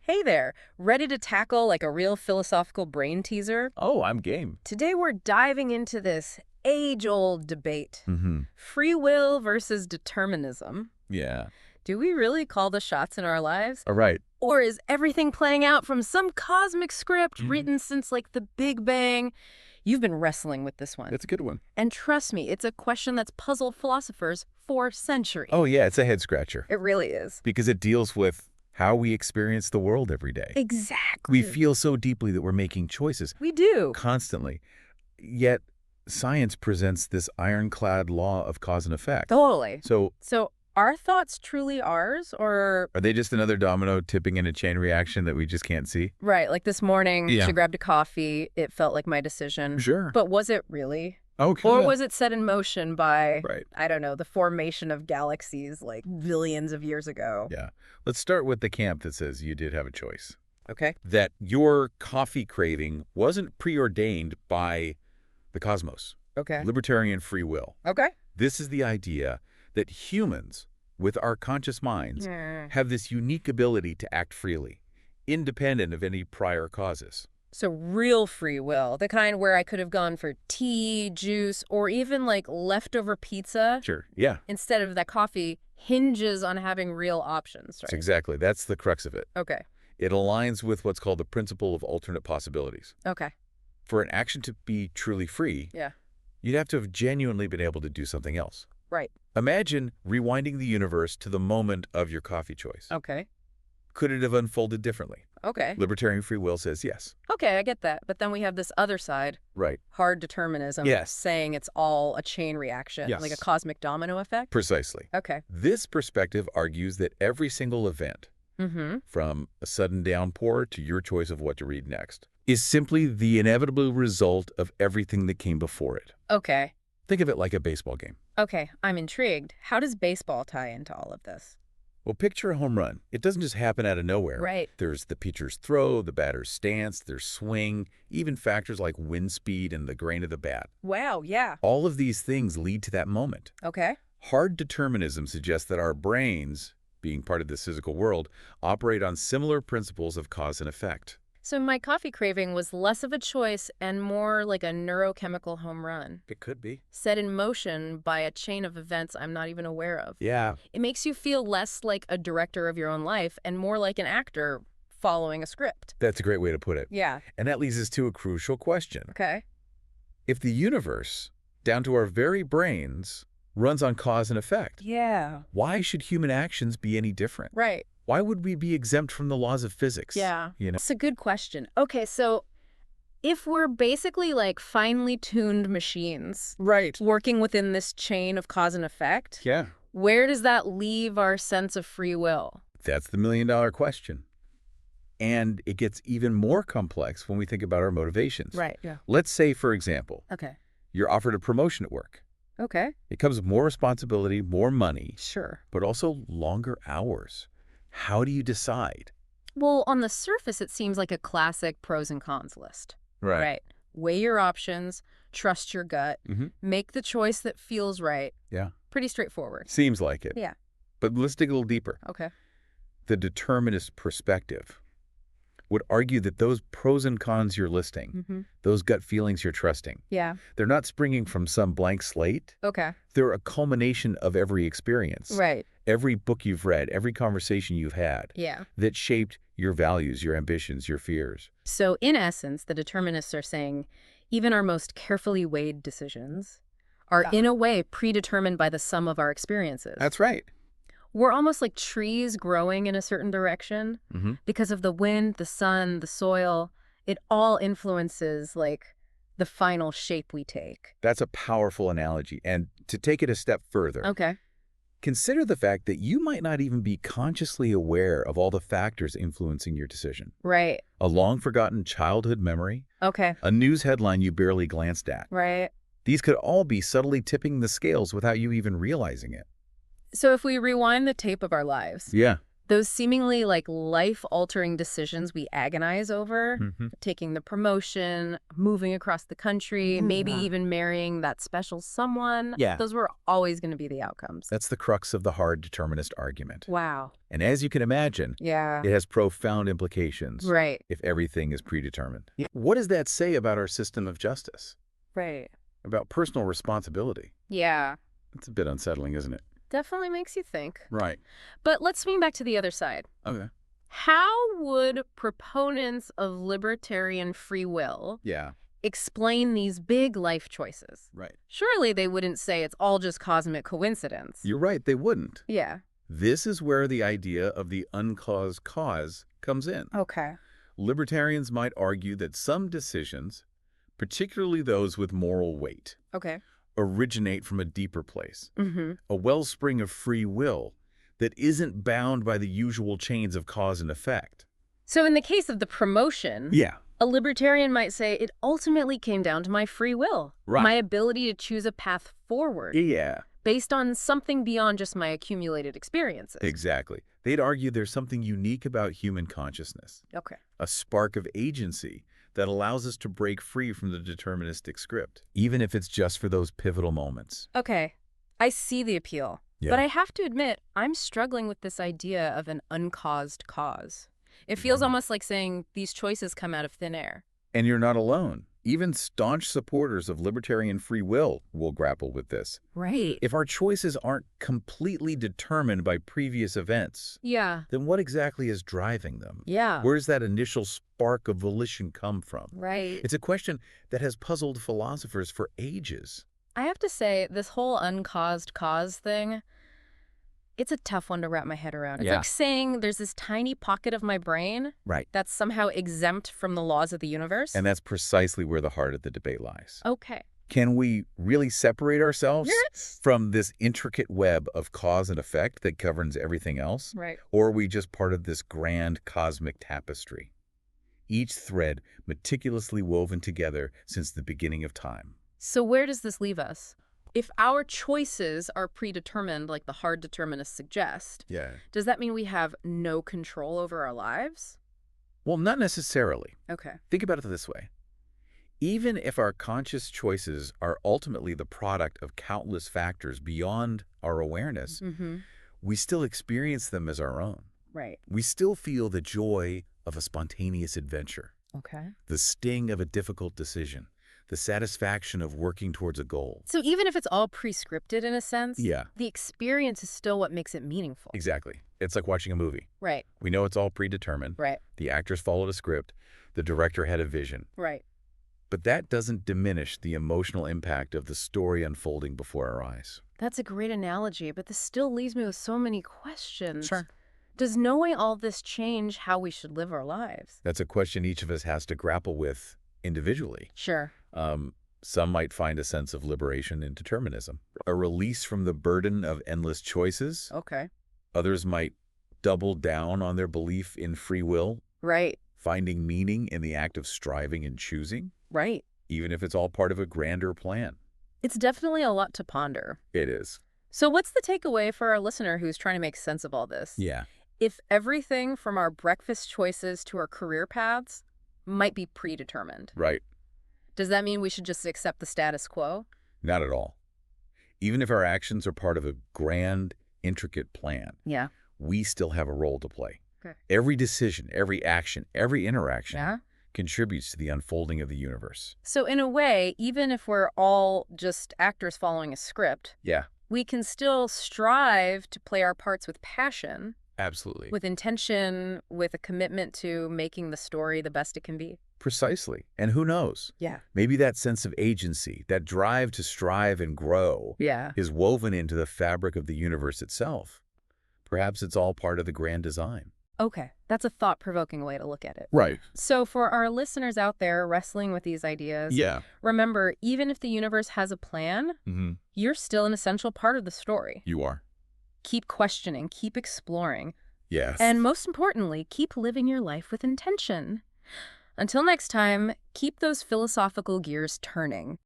Hey there, ready to tackle like a real philosophical brain teaser? Oh, I'm game. Today we're diving into this age-old debate. Mm-hmm. Free will versus determinism. Yeah. Do we really call the shots in our lives? All right. Or is everything playing out from some cosmic script written since like the Big Bang? You've been wrestling with this one. That's a good one. And trust me, it's a question that's puzzled philosophers for centuries. Oh, yeah, it's a head scratcher. It really is. Because it deals with how we experience the world every day. Exactly. We feel so deeply that we're making choices. We do. Constantly. Yet, science presents this ironclad law of cause and effect. Totally. So, are thoughts truly ours, or... are they just another domino tipping in a chain reaction that we just can't see? Right, like this morning, Yeah. she grabbed a coffee. It felt like my decision. Sure. But was it really? Okay. Or was it set in motion by, Right. I don't know, the formation of galaxies like billions of years ago? Yeah. Let's start with the camp that says you did have a choice. Okay. That your coffee craving wasn't preordained by the cosmos. Okay. Libertarian free will. Okay. This is the idea that humans, with our conscious minds, have this unique ability to act freely, independent of any prior causes. So real free will, the kind where I could have gone for tea, juice, or even like leftover pizza Sure, yeah. instead of that coffee, hinges on having real options, right? Exactly. That's the crux of it. Okay. It aligns with what's called the principle of alternate possibilities. Okay. For an action to be truly free, Yeah. you'd have to have genuinely been able to do something else. Right. Imagine rewinding the universe to the moment of your coffee choice. Okay. Could it have unfolded differently? Okay. Libertarian free will says yes. Okay, I get that. But then we have this other side, Right. hard determinism, Yes. saying it's all a chain reaction, Yes. like a cosmic domino effect. Precisely. Okay. This perspective argues that every single event, from a sudden downpour to your choice of what to read next, is simply the inevitable result of everything that came before it. Okay. Think of it like a baseball game. Okay, I'm intrigued. How does baseball tie into all of this? Well, picture a home run. It doesn't just happen out of nowhere. Right. There's the pitcher's throw, the batter's stance, their swing, even factors like wind speed and the grain of the bat. Wow, yeah. All of these things lead to that moment. Okay. Hard determinism suggests that our brains, being part of this physical world, operate on similar principles of cause and effect. So my coffee craving was less of a choice and more like a neurochemical home run, It could be. set in motion by a chain of events I'm not even aware of. Yeah. It makes you feel less like a director of your own life and more like an actor following a script. That's a great way to put it. Yeah. And that leads us to a crucial question. Okay. If the universe, down to our very brains, runs on cause and effect, Yeah. why should human actions be any different? Right. Why would we be exempt from the laws of physics? Yeah. You know? That's a good question. Okay, so if we're basically like finely tuned machines Right. working within this chain of cause and effect, Yeah. where does that leave our sense of free will? That's the million-dollar question. And it gets even more complex when we think about our motivations. Right. Yeah. Let's say, for example, Okay. you're offered a promotion at work. Okay. It comes with more responsibility, more money, Sure. but also longer hours. How do you decide? Well, on the surface, it seems like a classic pros and cons list. Right. Weigh your options, trust your gut, make the choice that feels right. Yeah. Pretty straightforward. Seems like it. Yeah. But let's dig a little deeper. Okay. The determinist perspective would argue that those pros and cons you're listing, those gut feelings you're trusting, Yeah. they're not springing from some blank slate. Okay. They're a culmination of every experience. Right. Every book you've read, every conversation you've had Yeah. that shaped your values, your ambitions, your fears. So in essence, the determinists are saying even our most carefully weighed decisions are in a way predetermined by the sum of our experiences. That's right. We're almost like trees growing in a certain direction because of the wind, the sun, the soil. It all influences like the final shape we take. That's a powerful analogy. And to take it a step further, Okay. consider the fact that you might not even be consciously aware of all the factors influencing your decision. Right. A long-forgotten childhood memory, Okay. a news headline you barely glanced at. Right. These could all be subtly tipping the scales without you even realizing it. So if we rewind the tape of our lives, Yeah. Those seemingly like life-altering decisions we agonize over, taking the promotion, moving across the country, maybe even marrying that special someone, those were always going to be the outcomes. That's the crux of the hard determinist argument. Wow. And as you can imagine, it has profound implications if everything is predetermined. What does that say about our system of justice? About personal responsibility? Yeah. It's a bit unsettling, isn't it? Definitely makes you think. Right. But let's swing back to the other side. Okay. How would proponents of libertarian free will explain these big life choices? Right. Surely they wouldn't say it's all just cosmic coincidence. You're right, they wouldn't. Yeah. This is where the idea of the uncaused cause comes in. Okay. Libertarians might argue that some decisions, particularly those with moral weight, originate from a deeper place, a wellspring of free will that isn't bound by the usual chains of cause and effect. So in the case of the promotion, a libertarian might say it ultimately came down to my free will, my ability to choose a path forward, based on something beyond just my accumulated experiences. Exactly. They'd argue there's something unique about human consciousness, a spark of agency that allows us to break free from the deterministic script, even if it's just for those pivotal moments. Okay, I see the appeal. But I have to admit, I'm struggling with this idea of an uncaused cause. It feels almost like saying these choices come out of thin air. And you're not alone. Even staunch supporters of libertarian free will grapple with this. Right. If our choices aren't completely determined by previous events, then what exactly is driving them? Where does that initial spark of volition come from? Right. It's a question that has puzzled philosophers for ages. I have to say, this whole uncaused cause thing, it's a tough one to wrap my head around. It's like saying there's this tiny pocket of my brain that's somehow exempt from the laws of the universe. And that's precisely where the heart of the debate lies. Okay. Can we really separate ourselves from this intricate web of cause and effect that governs everything else? Right. Or are we just part of this grand cosmic tapestry, each thread meticulously woven together since the beginning of time? So where does this leave us? If our choices are predetermined, like the hard determinists suggest, does that mean we have no control over our lives? Well, not necessarily. Okay. Think about it this way. Even if our conscious choices are ultimately the product of countless factors beyond our awareness, we still experience them as our own. Right. We still feel the joy of a spontaneous adventure, the sting of a difficult decision, the satisfaction of working towards a goal. So even if it's all prescripted in a sense, the experience is still what makes it meaningful. Exactly. It's like watching a movie. Right. We know it's all predetermined. Right. The actors followed a script. The director had a vision. Right. But that doesn't diminish the emotional impact of the story unfolding before our eyes. That's a great analogy, but this still leaves me with so many questions. Sure. Does knowing all this change how we should live our lives? That's a question each of us has to grapple with individually. Sure. Some might find a sense of liberation in determinism, a release from the burden of endless choices. Okay. Others might double down on their belief in free will. Right. Finding meaning in the act of striving and choosing. Right. Even if it's all part of a grander plan. It's definitely a lot to ponder. It is. So what's the takeaway for our listener who's trying to make sense of all this? If everything from our breakfast choices to our career paths might be predetermined. Right. Does that mean we should just accept the status quo? Not at all. Even if our actions are part of a grand, intricate plan, we still have a role to play. Every decision, every action, every interaction contributes to the unfolding of the universe. So in a way, even if we're all just actors following a script, we can still strive to play our parts with passion. Absolutely. With intention, with a commitment to making the story the best it can be. Precisely. And who knows? Maybe that sense of agency, that drive to strive and grow, is woven into the fabric of the universe itself. Perhaps it's all part of the grand design. Okay, that's a thought-provoking way to look at it. Right. So for our listeners out there wrestling with these ideas, remember, even if the universe has a plan, you're still an essential part of the story. You are. Keep questioning, keep exploring. Yes. And most importantly, keep living your life with intention. Until next time, keep those philosophical gears turning.